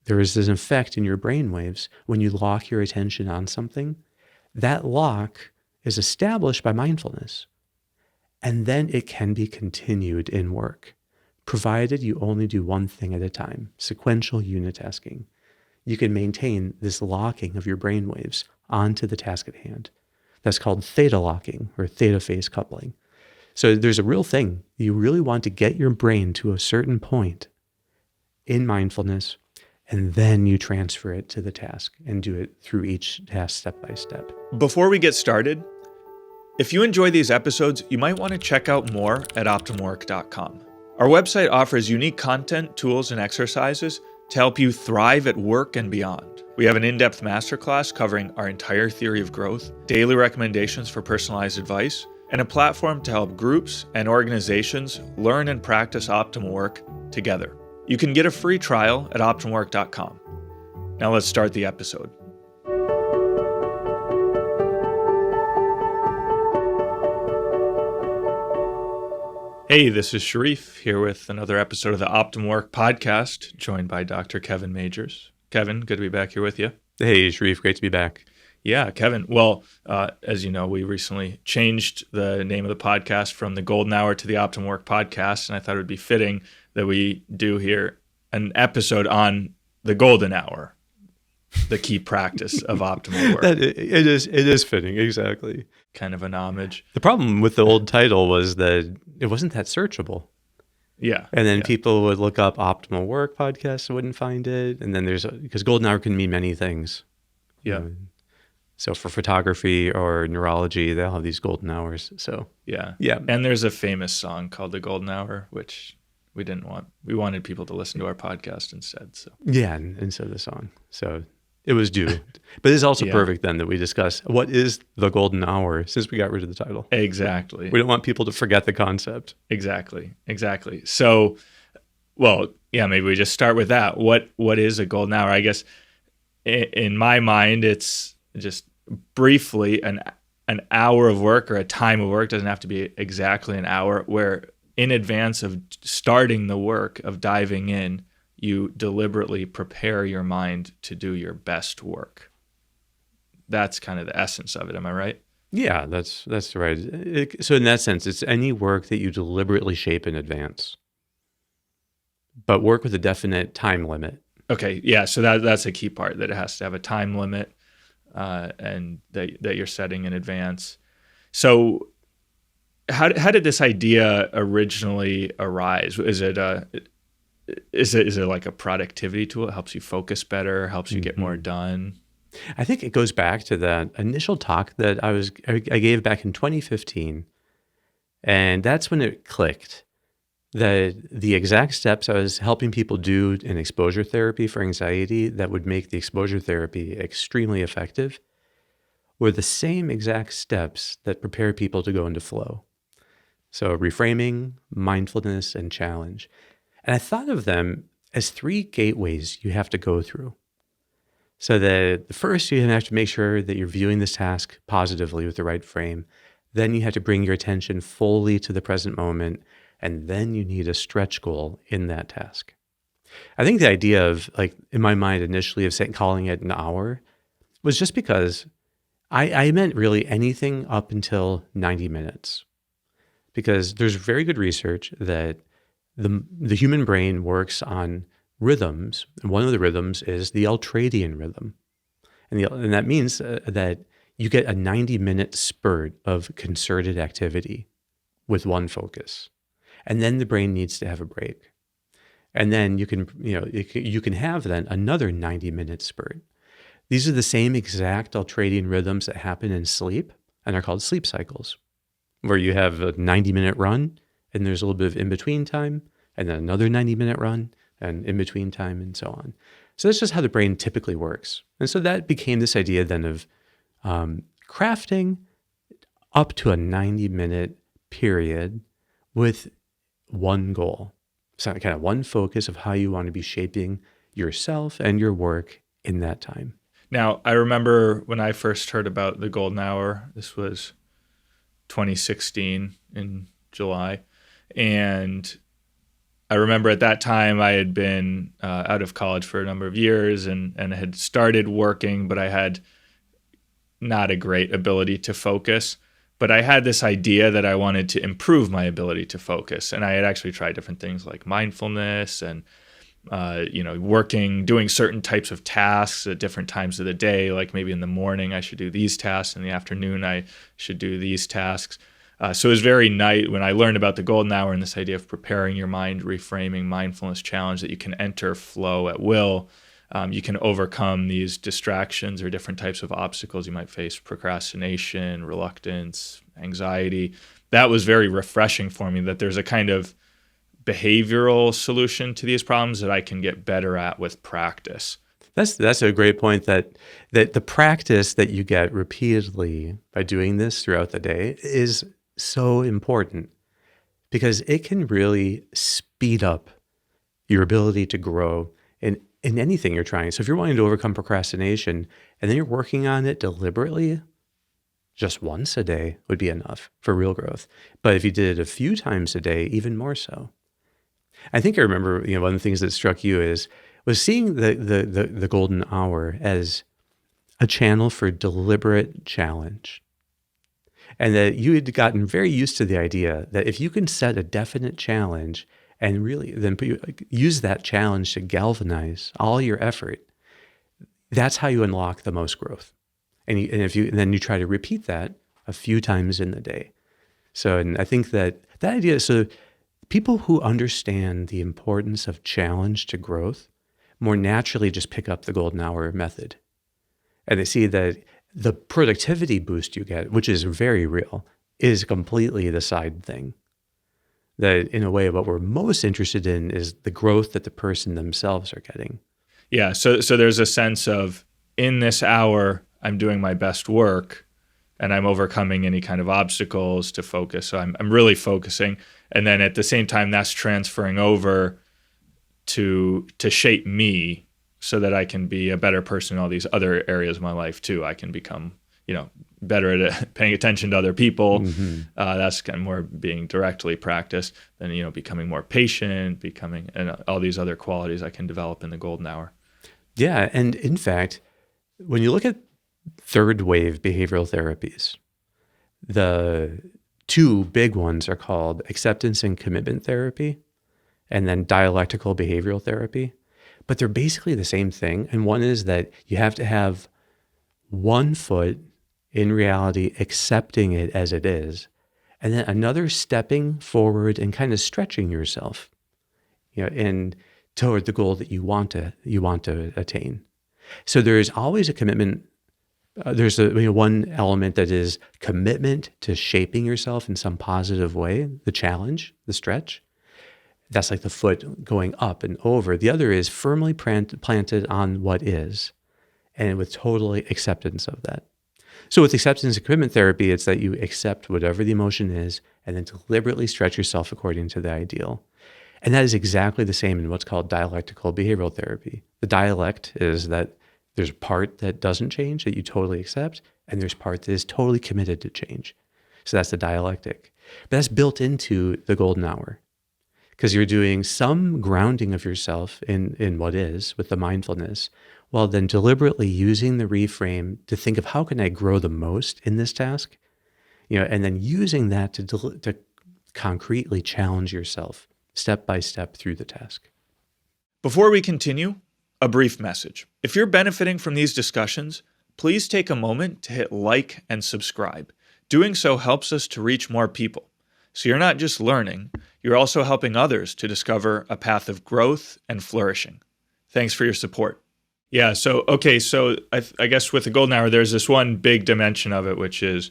there is an effect in your brainwaves when you lock your attention on something. That lock is established by mindfulness, and then it can be continued in work, provided you only do one thing at a time, sequential unitasking. You can maintain this locking of your brainwaves onto the task at hand. That's called theta locking or theta phase coupling. So there's a real thing. You really want to get your brain to a certain point in mindfulness, and then you transfer it to the task and do it through each task step by step. Before we get started, if you enjoy these episodes, you might want to check out more at OptimalWork.com. Our website offers unique content, tools, and exercises to help you thrive at work and beyond. We have an in-depth masterclass covering our entire theory of growth, daily recommendations for personalized advice, and a platform to help groups and organizations learn and practice optimal work together. You can get a free trial at OptimalWork.com. Now let's start the episode. Hey, this is Sharif here with another episode of the Optimal Work podcast, joined by Dr. Kevin Majors. Kevin, good to be back here with you. Hey, Sharif, great to be back. Yeah, Kevin. Well, as you know, we recently changed the name of the podcast from the Golden Hour to the Optimal Work podcast, and I thought it would be fitting that we do here an episode on the Golden Hour, the key practice of optimal work. It is fitting, exactly. Kind of an homage. The problem with the old title was that it wasn't that searchable. Yeah. And then people would look up Optimal Work podcast and wouldn't find it. And then because Golden Hour can mean many things. Yeah. So for photography or neurology, they'll have these golden hours. So yeah. Yeah. And there's a famous song called The Golden Hour, which we didn't want. We wanted people to listen to our podcast instead. So yeah, and so the song. So it was due. But it's also perfect then that we discuss what is the golden hour since we got rid of the title. Exactly. We don't want people to forget the concept. Exactly. So, well, yeah, maybe we just start with that. What is a golden hour? I guess in my mind, it's just briefly an hour of work or a time of work. Doesn't have to be exactly an hour, where in advance of starting the work, of diving in, you deliberately prepare your mind to do your best work. That's kind of the essence of it. Am I right? Yeah, that's right. So in that sense, it's any work that you deliberately shape in advance, but work with a definite time limit. Okay, yeah. So that's a key part, that it has to have a time limit, and that you're setting in advance. So how did this idea originally arise? Is it like a productivity tool? It helps you focus better, helps you get more done? I think it goes back to that initial talk that I gave back in 2015. And that's when it clicked that the exact steps I was helping people do in exposure therapy for anxiety that would make the exposure therapy extremely effective were the same exact steps that prepare people to go into flow. So reframing, mindfulness, and challenge. And I thought of them as three gateways you have to go through. So that the first, you have to make sure that you're viewing this task positively with the right frame. Then you have to bring your attention fully to the present moment. And then you need a stretch goal in that task. I think the idea of, like, in my mind initially of calling it an hour was just because I meant really anything up until 90 minutes. Because there's very good research that the human brain works on rhythms, and one of the rhythms is the ultradian rhythm. And that means that you get a 90-minute spurt of concerted activity with one focus. And then the brain needs to have a break. And then you can have then another 90-minute spurt. These are the same exact ultradian rhythms that happen in sleep and are called sleep cycles, where you have a 90-minute run and there's a little bit of in-between time, and then another 90-minute run and in-between time, and so on. So that's just how the brain typically works. And so that became this idea then of crafting up to a 90-minute period with one goal. So kind of one focus of how you want to be shaping yourself and your work in that time. Now, I remember when I first heard about the golden hour, this was 2016 in July, and I remember at that time I had been out of college for a number of years and had started working, but I had not a great ability to focus. But I had this idea that I wanted to improve my ability to focus. And I had actually tried different things like mindfulness and doing certain types of tasks at different times of the day. Like maybe in the morning I should do these tasks, in the afternoon I should do these tasks. So it was very nice when I learned about the golden hour and this idea of preparing your mind, reframing mindfulness challenge, that you can enter flow at will. You can overcome these distractions or different types of obstacles you might face, procrastination, reluctance, anxiety. That was very refreshing for me, that there's a kind of behavioral solution to these problems that I can get better at with practice. That's a great point, that the practice that you get repeatedly by doing this throughout the day is so important, because it can really speed up your ability to grow in anything you're trying. So if you're wanting to overcome procrastination and then you're working on it deliberately, just once a day would be enough for real growth. But if you did it a few times a day, even more so. I think I remember, one of the things that struck you was seeing the golden hour as a channel for deliberate challenge. And that you had gotten very used to the idea that if you can set a definite challenge and really then use that challenge to galvanize all your effort, that's how you unlock the most growth. And then you try to repeat that a few times in the day. So, and I think that idea, so people who understand the importance of challenge to growth more naturally just pick up the golden hour method. And they see that the productivity boost you get, which is very real, is completely the side thing. That in a way, what we're most interested in is the growth that the person themselves are getting. Yeah. So there's a sense of, in this hour, I'm doing my best work and I'm overcoming any kind of obstacles to focus. So I'm really focusing. And then at the same time, that's transferring over to shape me so that I can be a better person in all these other areas of my life too. I can become, better at paying attention to other people. Mm-hmm. That's kind of more being directly practiced than, becoming more patient, and all these other qualities I can develop in the golden hour. Yeah. And in fact, when you look at third wave behavioral therapies, the two big ones are called acceptance and commitment therapy, and then dialectical behavioral therapy. But they're basically the same thing. And one is that you have to have one foot in reality accepting it as it is, and then another stepping forward and kind of stretching yourself, and toward the goal that you want to attain. So there is always a commitment. There's one element that is commitment to shaping yourself in some positive way, the challenge, the stretch. That's like the foot going up and over. The other is firmly planted on what is, and with total acceptance of that. So with acceptance and commitment therapy, it's that you accept whatever the emotion is and then deliberately stretch yourself according to the ideal. And that is exactly the same in what's called dialectical behavioral therapy. The dialect is that there's a part that doesn't change, that you totally accept, and there's part that is totally committed to change. So that's the dialectic. But that's built into the golden hour, because you're doing some grounding of yourself in what is with the mindfulness, while then deliberately using the reframe to think of how can I grow the most in this task, and then using that to concretely challenge yourself step by step through the task. Before we continue, a brief message. If you're benefiting from these discussions, please take a moment to hit like and subscribe. Doing so helps us to reach more people. So you're not just learning, you're also helping others to discover a path of growth and flourishing. Thanks for your support. Yeah, so I guess with the golden hour, there's this one big dimension of it, which is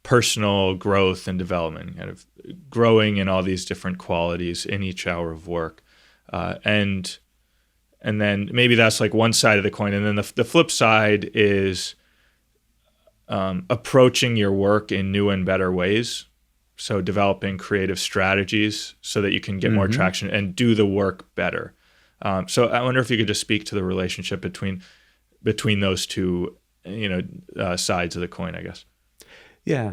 personal growth and development, kind of growing in all these different qualities in each hour of work. And then maybe that's like one side of the coin. And then the flip side is approaching your work in new and better ways. So developing creative strategies so that you can get more traction and do the work better. So I wonder if you could just speak to the relationship between those two, sides of the coin, I guess. Yeah.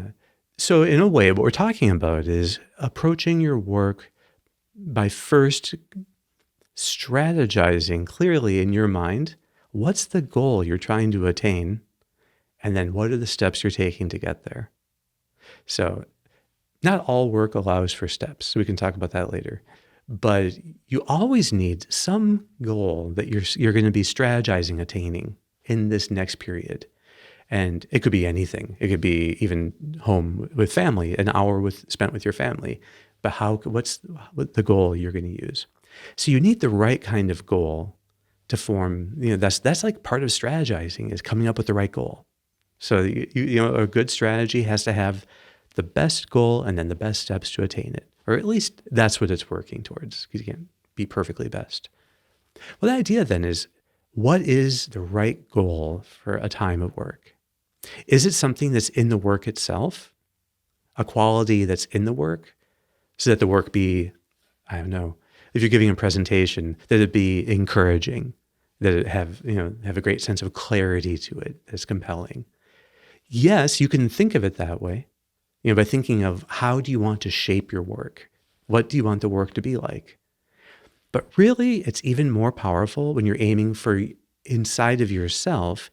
So in a way, what we're talking about is approaching your work by first strategizing clearly in your mind, what's the goal you're trying to attain? And then what are the steps you're taking to get there? So not all work allows for steps. So we can talk about that later. But you always need some goal that you're going to be strategizing attaining in this next period. And it could be anything. It could be even home with family, an hour spent with your family. But what's the goal you're going to use? So you need the right kind of goal to form. That's like part of strategizing, is coming up with the right goal. So a good strategy has to have the best goal and then the best steps to attain it, or at least that's what it's working towards, because you can't be perfectly best. Well, the idea then is, what is the right goal for a time of work? Is it something that's in the work itself, a quality that's in the work, so that the work be, I don't know, if you're giving a presentation, that it be encouraging, that it have a great sense of clarity to it that's compelling? Yes, you can think of it that way, by thinking of, how do you want to shape your work? What do you want the work to be like? But really, it's even more powerful when you're aiming for inside of yourself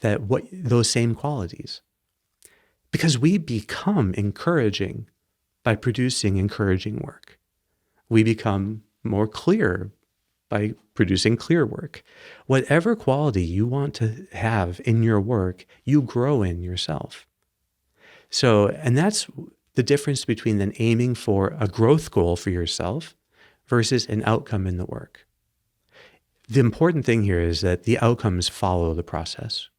those same qualities. Because we become encouraging by producing encouraging work. We become more clear by producing clear work. Whatever quality you want to have in your work, you grow in yourself. So, and that's the difference between then aiming for a growth goal for yourself versus an outcome in the work. The important thing here is that the outcomes follow the process.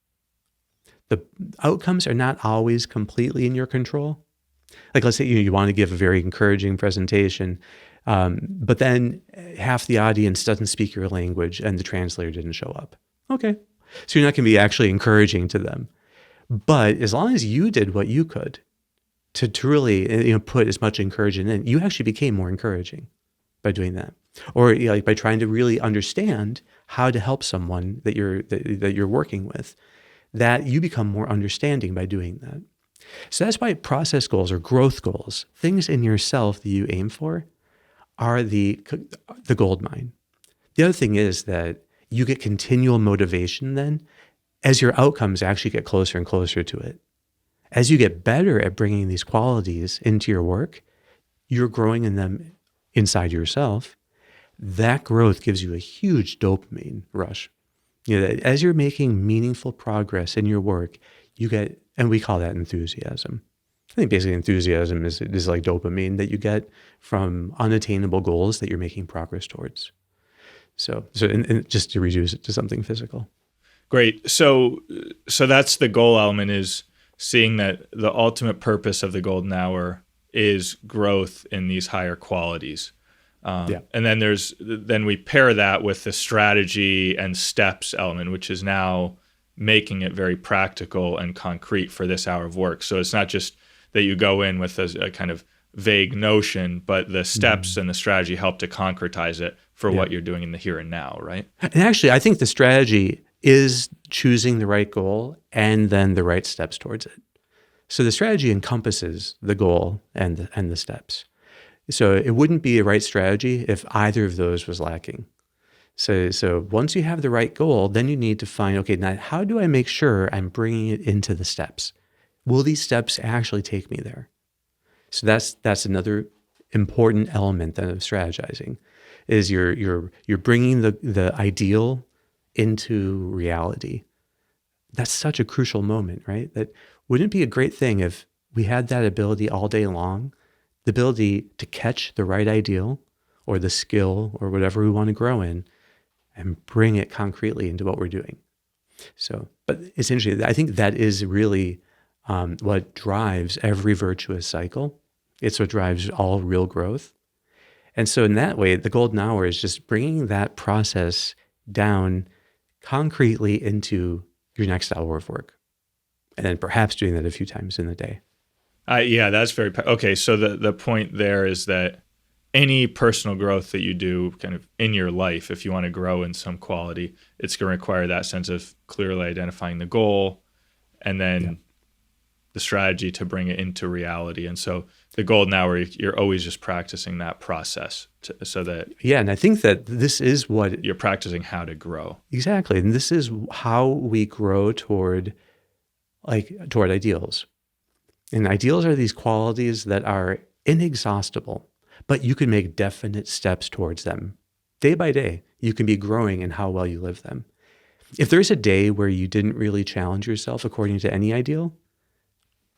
The outcomes are not always completely in your control. Like, let's say you want to give a very encouraging presentation, but then half the audience doesn't speak your language and the translator didn't show up. Okay. So you're not going to be actually encouraging to them. But as long as you did what you could to truly put as much encouragement in, you actually became more encouraging by doing that. Or like by trying to really understand how to help someone that you're working with, that you become more understanding by doing that. So that's why process goals or growth goals, things in yourself that you aim for, are the gold mine. The other thing is that you get continual motivation then as your outcomes actually get closer and closer to it. As you get better at bringing these qualities into your work, you're growing in them inside yourself. That growth gives you a huge dopamine rush. As you're making meaningful progress in your work, you get, and we call that enthusiasm. I think basically enthusiasm is like dopamine that you get from unattainable goals that you're making progress towards. So and just to reduce it to something physical. Great. So that's the goal element, is seeing that the ultimate purpose of the golden hour is growth in these higher qualities. And then we pair that with the strategy and steps element, which is now making it very practical and concrete for this hour of work. So it's not just that you go in with a kind of vague notion, but the steps and the strategy help to concretize it for what you're doing in the here and now, right? And actually, I think the strategy is choosing the right goal and then the right steps towards it. So the strategy encompasses the goal and the steps. So it wouldn't be a right strategy if either of those was lacking. So once you have the right goal, then you need to find, okay, now how do I make sure I'm bringing it into the steps? Will these steps actually take me there? So that's another important element then of strategizing, is you're bringing the ideal into reality. That's such a crucial moment, right? That wouldn't it be a great thing if we had that ability all day long, the ability to catch the right ideal or the skill or whatever we want to grow in and bring it concretely into what we're doing. So, but essentially, I think that is really what drives every virtuous cycle. It's what drives all real growth. And so in that way, the golden hour is just bringing that process down concretely into your next hour of work. And then perhaps doing that a few times in the day. Yeah, that's very, okay. So the point there is that any personal growth that you do kind of in your life, if you want to grow in some quality, it's going to require that sense of clearly identifying the goal and then the strategy to bring it into reality. And so the golden hour, you're always just practicing that process so that Yeah, and I think that this is what you're practicing how to grow. exactly, and this is how we grow toward ideals. And ideals are these qualities that are inexhaustible, but you can make definite steps towards them. Day by day, you can be growing in how well you live them. If there's a day where you didn't really challenge yourself according to any ideal,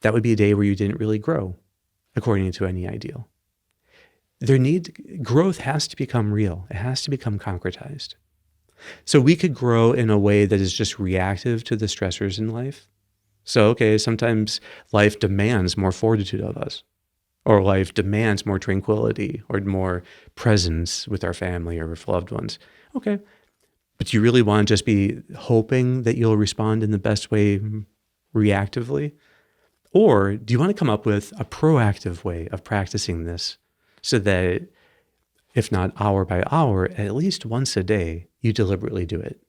that would be a day where you didn't really grow according to any ideal. Growth has to become real. It has to become concretized. So we could grow in a way that is just reactive to the stressors in life. So, okay, sometimes life demands more fortitude of us, or life demands more tranquility or more presence with our family or with loved ones. Okay, but do you really want to just be hoping that you'll respond in the best way reactively? Or do you want to come up with a proactive way of practicing this so that, if not hour by hour, at least once a day, you deliberately do it?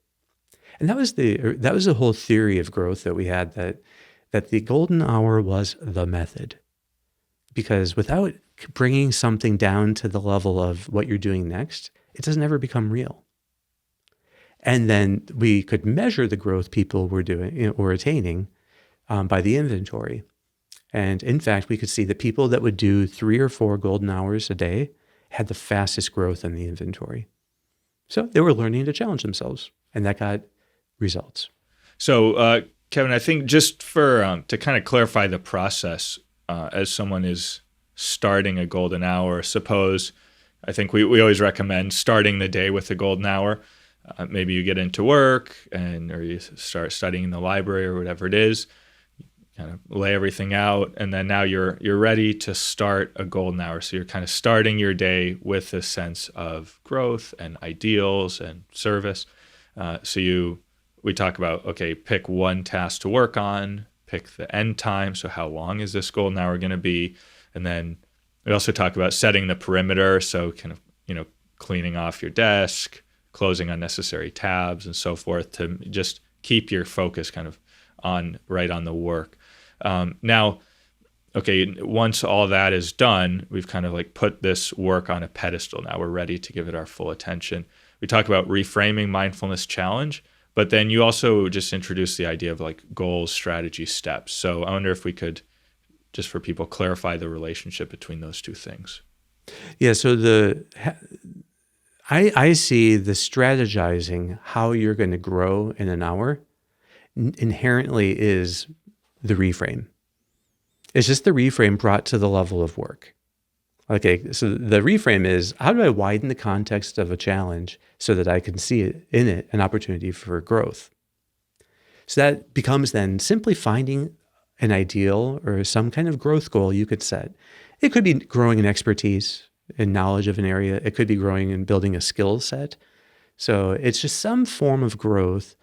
And that was the whole theory of growth that we had, that the golden hour was the method. Because without bringing something down to the level of what you're doing next, it doesn't ever become real. And then we could measure the growth people were doing or attaining by the inventory. And in fact, we could see that people that would do 3 or 4 golden hours a day had the fastest growth in the inventory. So they were learning to challenge themselves, and that got results. So, Kevin, I think just for to kind of clarify the process, as someone is starting a golden hour, I think we always recommend starting the day with a golden hour. Maybe you get into work or you start studying in the library or whatever it is, kind of lay everything out, and then now you're ready to start a golden hour. So you're kind of starting your day with a sense of growth and ideals and service. We talk about, okay, pick one task to work on, pick the end time. So how long is this golden hour going to be? And then we also talk about setting the perimeter. So kind of, cleaning off your desk, closing unnecessary tabs and so forth to just keep your focus kind of right on the work. Now, okay, once all that is done, we've kind of like put this work on a pedestal. Now we're ready to give it our full attention. We talk about reframing mindfulness challenge, but then you also just introduced the idea of like goals, strategy, steps. So I wonder if we could, just for people, clarify the relationship between those two things. Yeah, so I see the strategizing how you're going to grow in an hour inherently is the reframe. It's just the reframe brought to the level of work. Okay, so the reframe is, how do I widen the context of a challenge so that I can see in it an opportunity for growth? So that becomes then simply finding an ideal or some kind of growth goal you could set. It could be growing in expertise and knowledge of an area. It could be growing and building a skill set. So it's just some form of growth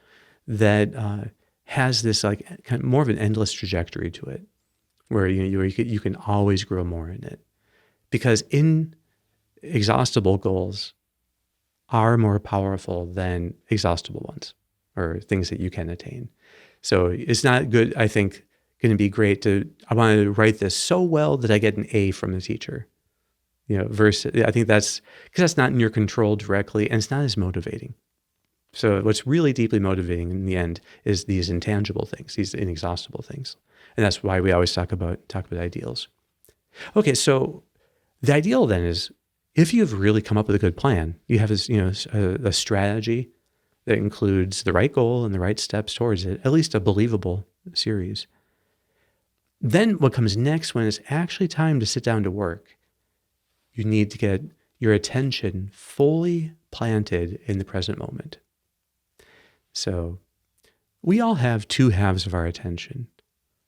that has this like kind of more of an endless trajectory to it, where you can always grow more in it. Because inexhaustible goals are more powerful than exhaustible ones or things that you can attain. So it's not good, I think, going to be great I want to write this so well that I get an A from the teacher. Versus, I think because that's not in your control directly, and it's not as motivating. So what's really deeply motivating in the end is these intangible things, these inexhaustible things. And that's why we always talk about ideals. Okay, so the ideal then is, if you've really come up with a good plan, you have this, a strategy that includes the right goal and the right steps towards it, at least a believable series. Then what comes next, when it's actually time to sit down to work, you need to get your attention fully planted in the present moment. So we all have 2 halves of our attention.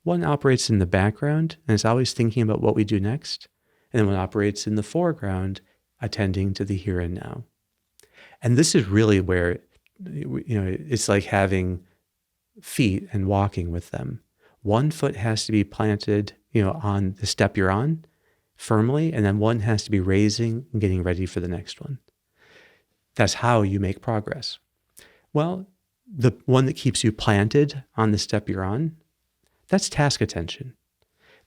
One operates in the background and is always thinking about what we do next. And then one operates in the foreground, attending to the here and now. And this is really where, it's like having feet and walking with them. One foot has to be planted, on the step you're on firmly, and then one has to be raising and getting ready for the next one. That's how you make progress. Well, the one that keeps you planted on the step you're on, that's task attention.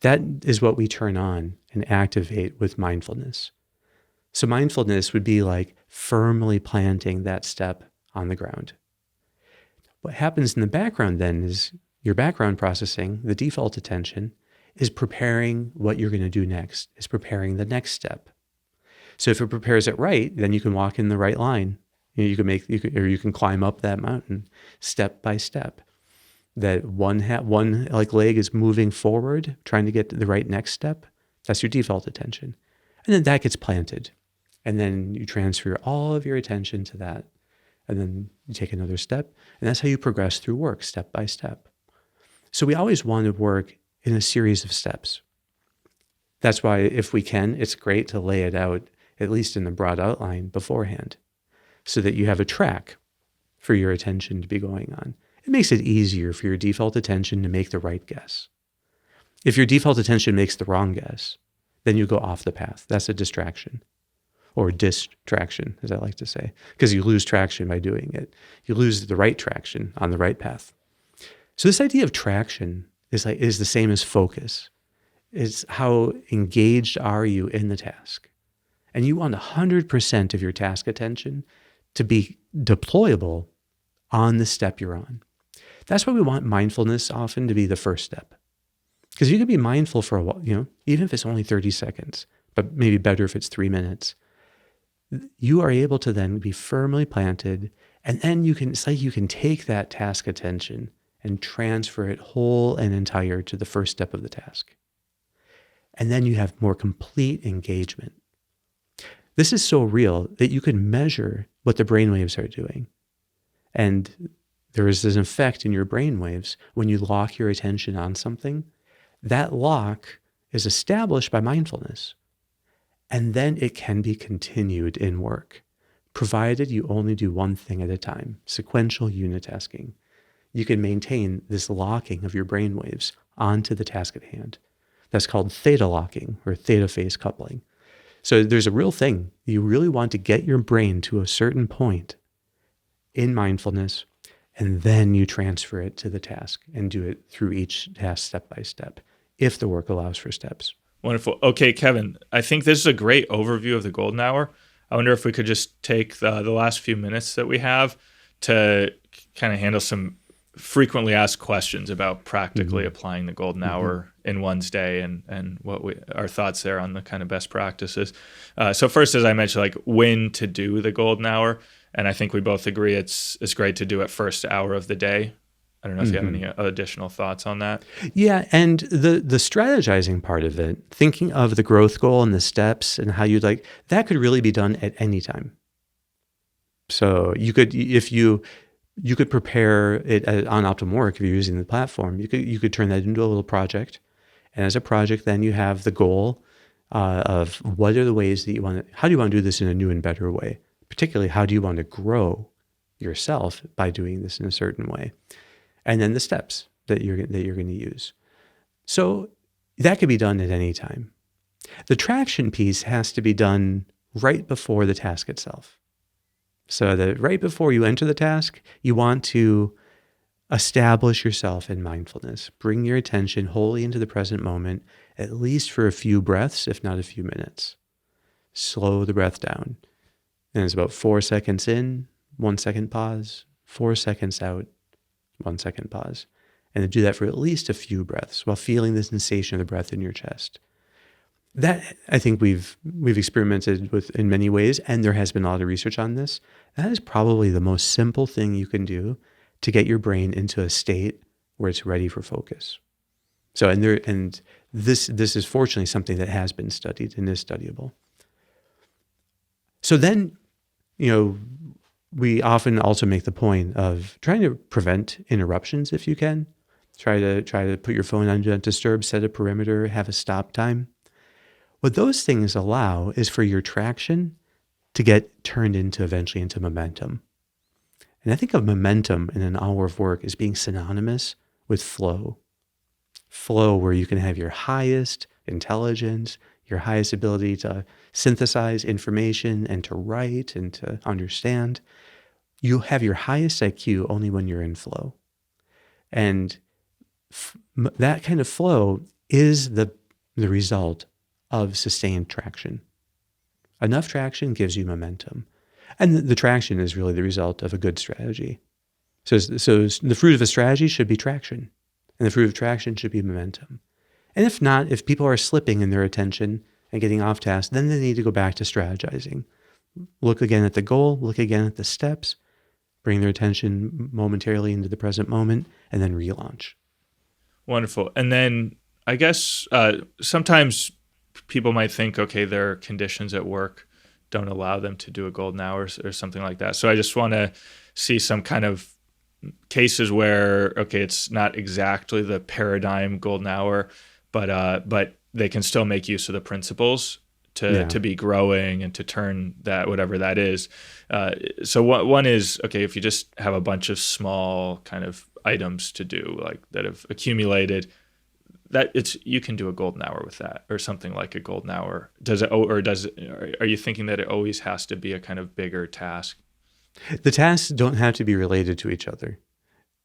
That is what we turn on and activate with mindfulness. So mindfulness would be like firmly planting that step on the ground. What happens in the background then is your background processing, the default attention, is preparing what you're going to do next, is preparing the next step. So if it prepares it right, then you can walk in the right line. You can climb up that mountain step by step. That one like leg is moving forward, trying to get to the right next step. That's your default attention. And then that gets planted. And then you transfer all of your attention to that. And then you take another step. And that's how you progress through work, step by step. So we always want to work in a series of steps. That's why, if we can, it's great to lay it out, at least in the broad outline beforehand, so that you have a track for your attention to be going on. It makes it easier for your default attention to make the right guess. If your default attention makes the wrong guess, then you go off the path. That's a distraction, or distraction, as I like to say, because you lose traction by doing it. You lose the right traction on the right path. So this idea of traction is the same as focus. It's how engaged are you in the task? And you want 100% of your task attention to be deployable on the step you're on. That's why we want mindfulness often to be the first step. Because you can be mindful for a while, even if it's only 30 seconds, but maybe better if it's 3 minutes. You are able to then be firmly planted, and then it's like you can take that task attention and transfer it whole and entire to the first step of the task. And then you have more complete engagement. This is so real that you can measure what the brainwaves are doing. And there is an effect in your brainwaves when you lock your attention on something. That lock is established by mindfulness. And then it can be continued in work, provided you only do one thing at a time, sequential unitasking. You can maintain this locking of your brainwaves onto the task at hand. That's called theta locking, or theta phase coupling. So there's a real thing. You really want to get your brain to a certain point in mindfulness, and then you transfer it to the task and do it through each task step by step, if the work allows for steps. Wonderful. Okay, Kevin, I think this is a great overview of the golden hour. I wonder if we could just take the last few minutes that we have to kind of handle some frequently asked questions about practically applying the golden hour in one's day, and what our thoughts there on the kind of best practices. So first, as I mentioned, like when to do the golden hour. And I think we both agree it's great to do it first hour of the day. I don't know if you have any additional thoughts on that. Yeah, and the strategizing part of it, thinking of the growth goal and the steps and how that could really be done at any time. So you could, if you could prepare it on OptimalWork, if you're using the platform, you could turn that into a little project. And as a project, then you have the goal of what are the ways that how do you want to do this in a new and better way? Particularly, how do you want to grow yourself by doing this in a certain way? And then the steps that you're going to use. So that could be done at any time. The traction piece has to be done right before the task itself. So that right before you enter the task, you want to establish yourself in mindfulness. Bring your attention wholly into the present moment, at least for a few breaths, if not a few minutes. Slow the breath down. And it's about 4 seconds in, 1 second pause, 4 seconds out, 1 second pause. And to do that for at least a few breaths while feeling the sensation of the breath in your chest. That, I think we've experimented with in many ways, and there has been a lot of research on this. That is probably the most simple thing you can do to get your brain into a state where it's ready for focus. So, and this is fortunately something that has been studied and is studyable. So then, we often also make the point of trying to prevent interruptions if you can. Try to put your phone on Do Not Disturb, set a perimeter, have a stop time. What those things allow is for your traction to get turned eventually into momentum. And I think of momentum in an hour of work as being synonymous with flow. Flow where you can have your highest intelligence, your highest ability to synthesize information and to write and to understand. You have your highest IQ only when you're in flow. And that kind of flow is the result of sustained traction. Enough traction gives you momentum. And the traction is really the result of a good strategy. So the fruit of a strategy should be traction. And the fruit of traction should be momentum. And if not, if people are slipping in their attention and getting off task, then they need to go back to strategizing. Look again at the goal, look again at the steps, bring their attention momentarily into the present moment, and then relaunch. Wonderful. And then I guess sometimes people might think, okay, their conditions at work don't allow them to do a golden hour or something like that. So I just want to see some kind of cases where, okay, it's not exactly the paradigm golden hour, but they can still make use of the principles to be growing and to turn that, whatever that is. So one is, okay, if you just have a bunch of small kind of items to do, like that have accumulated, you can do a golden hour with that, or something like a golden hour. Are you thinking that it always has to be a kind of bigger task? The tasks don't have to be related to each other.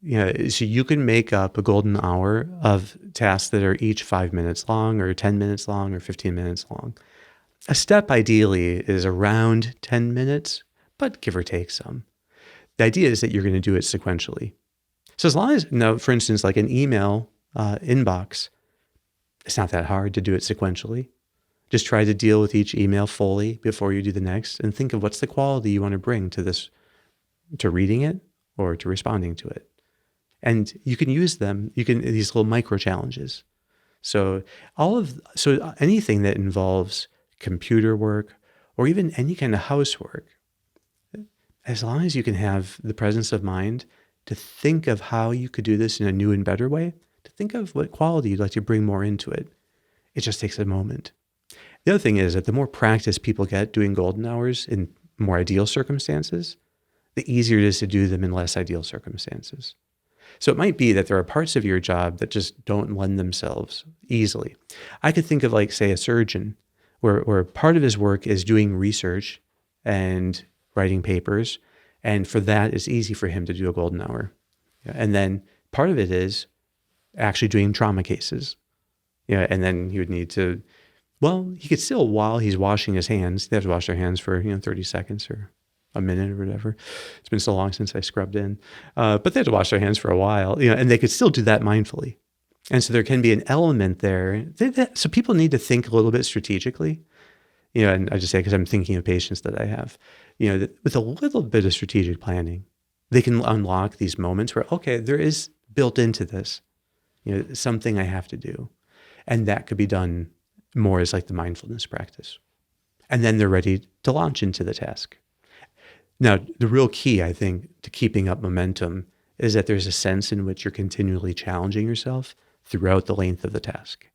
So you can make up a golden hour of tasks that are each 5 minutes long or 10 minutes long or 15 minutes long. A step ideally is around 10 minutes, but give or take some. The idea is that you're going to do it sequentially. So as long as, for instance, like an email inbox, it's not that hard to do it sequentially. Just try to deal with each email fully before you do the next, and think of what's the quality you want to bring to this, to reading it or to responding to it. And you can use them, these little micro challenges. So anything that involves computer work or even any kind of housework, as long as you can have the presence of mind to think of how you could do this in a new and better way, to think of what quality you'd like to bring more into it, it just takes a moment. The other thing is that the more practice people get doing golden hours in more ideal circumstances, the easier it is to do them in less ideal circumstances. So it might be that there are parts of your job that just don't lend themselves easily. I could think of, like, say, a surgeon, where part of his work is doing research and writing papers, and for that, it's easy for him to do a golden hour. And then part of it is actually doing trauma cases. And then he would need to, he could still, while he's washing his hands, they have to wash their hands for 30 seconds or a minute or whatever. It's been so long since I scrubbed in. But they have to wash their hands for a while, and they could still do that mindfully. And so there can be an element there. So people need to think a little bit strategically. And I just say, because I'm thinking of patients that I have, that with a little bit of strategic planning, they can unlock these moments where, okay, there is built into this, something I have to do. And that could be done more as like the mindfulness practice. And then they're ready to launch into the task. Now, the real key, I think, to keeping up momentum is that there's a sense in which you're continually challenging yourself throughout the length of the task.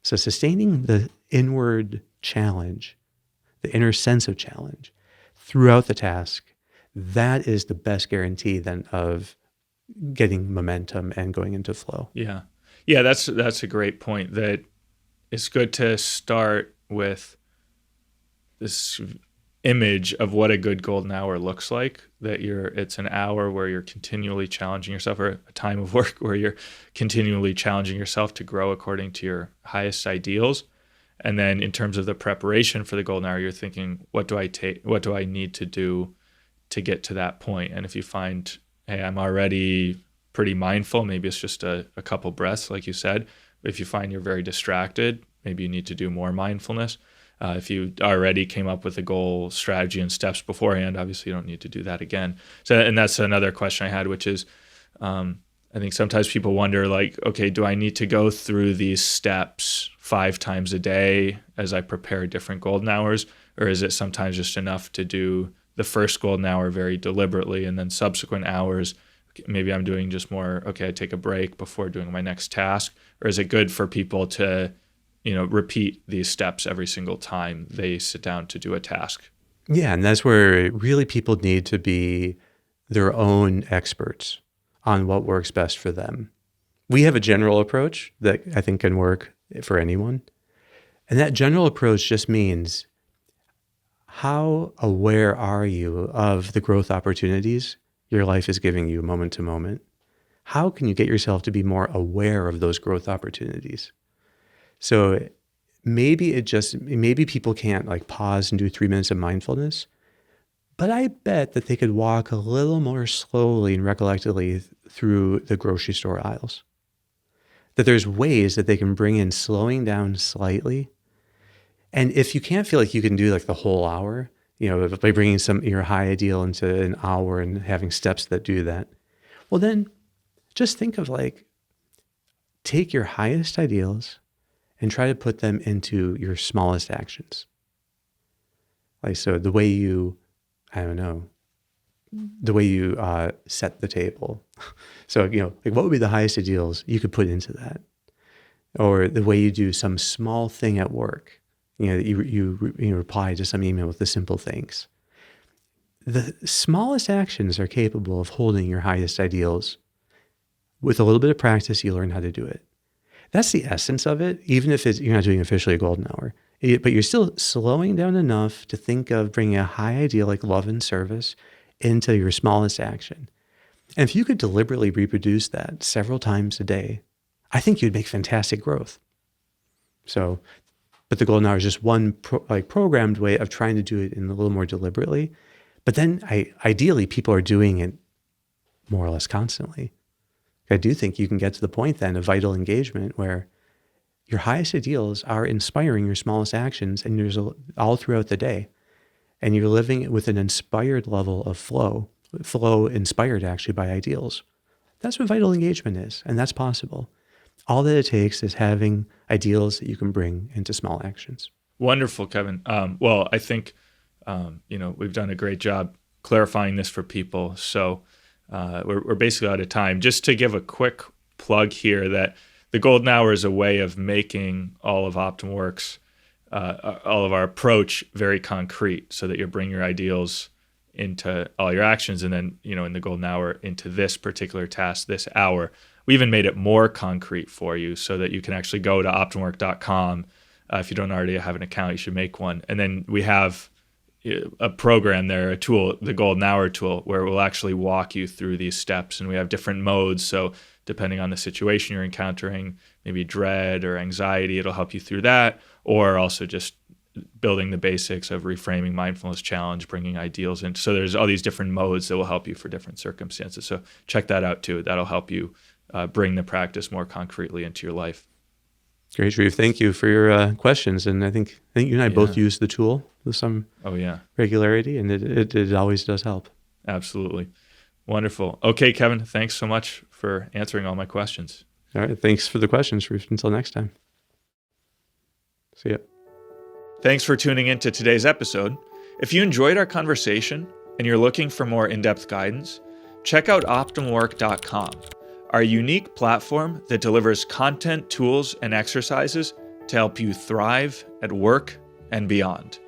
So sustaining the inward challenge, the inner sense of challenge throughout the task, that is the best guarantee then of getting momentum and going into flow. Yeah. Yeah, that's a great point, that it's good to start with this image of what a good golden hour looks like, that it's an hour where you're continually challenging yourself, or a time of work where you're continually challenging yourself to grow according to your highest ideals. And then in terms of the preparation for the golden hour, you're thinking, what do I need to do to get to that point? And if you find, hey, I'm already pretty mindful, maybe it's just a couple breaths, like you said. If you find you're very distracted, maybe you need to do more mindfulness. If you already came up with a goal, strategy, and steps beforehand, obviously you don't need to do that again. So, and that's another question I had, which is, I think sometimes people wonder, like, okay, do I need to go through these steps 5 times a day as I prepare different golden hours? Or is it sometimes just enough to do the first golden hour very deliberately, and then subsequent hours, maybe I'm doing just more, okay, I take a break before doing my next task? Or is it good for people to repeat these steps every single time they sit down to do a task? Yeah, and that's where really people need to be their own experts on what works best for them. We have a general approach that I think can work for anyone. And that general approach just means, how aware are you of the growth opportunities your life is giving you moment to moment? How can you get yourself to be more aware of those growth opportunities? So maybe people can't like pause and do 3 minutes of mindfulness, but I bet that they could walk a little more slowly and recollectedly through the grocery store aisles. That there's ways that they can bring in slowing down slightly. And if you can't feel like you can do like the whole hour, by bringing your high ideal into an hour and having steps that do that, well, then just think of like, take your highest ideals and try to put them into your smallest actions. Like, so the way you, set the table. So, like what would be the highest ideals you could put into that? Or the way you do some small thing at work, you reply to some email with the simple thanks. The smallest actions are capable of holding your highest ideals. With a little bit of practice, you learn how to do it. That's the essence of it, even if you're not doing officially a golden hour. But you're still slowing down enough to think of bringing a high ideal like love and service into your smallest action. And if you could deliberately reproduce that several times a day, I think you'd make fantastic growth. So, but the golden hour is just one programmed way of trying to do it in a little more deliberately. But then ideally, people are doing it more or less constantly. I do think you can get to the point then of vital engagement where your highest ideals are inspiring your smallest actions, and there's all throughout the day. And you're living with an inspired level of flow inspired actually by ideals. That's what vital engagement is, and that's possible. All that it takes is having ideals that you can bring into small actions. Wonderful, Kevin. Well, I think we've done a great job clarifying this for people. So we're basically out of time. Just to give a quick plug here that the golden hour is a way of making all of OptimalWork's, all of our approach very concrete, so that you bring your ideals into all your actions, and then in the golden hour into this particular task, this hour. We even made it more concrete for you so that you can actually go to OptimalWork.com. If you don't already have an account, you should make one. And then we have a program there, a tool, the golden hour tool, where we'll actually walk you through these steps. And we have different modes. So depending on the situation you're encountering, maybe dread or anxiety, it'll help you through that. Or also just building the basics of reframing mindfulness challenge, bringing ideals in. So there's all these different modes that will help you for different circumstances. So check that out too. That'll help you bring the practice more concretely into your life. Great, Sharif. Thank you for your questions. And I think you and I both use the tool with some regularity, and it always does help. Absolutely. Wonderful. Okay, Kevin, thanks so much for answering all my questions. All right. Thanks for the questions, Sharif. Until next time. See ya. Thanks for tuning in to today's episode. If you enjoyed our conversation and you're looking for more in-depth guidance, check out OptimalWork.com, our unique platform that delivers content, tools, and exercises to help you thrive at work and beyond.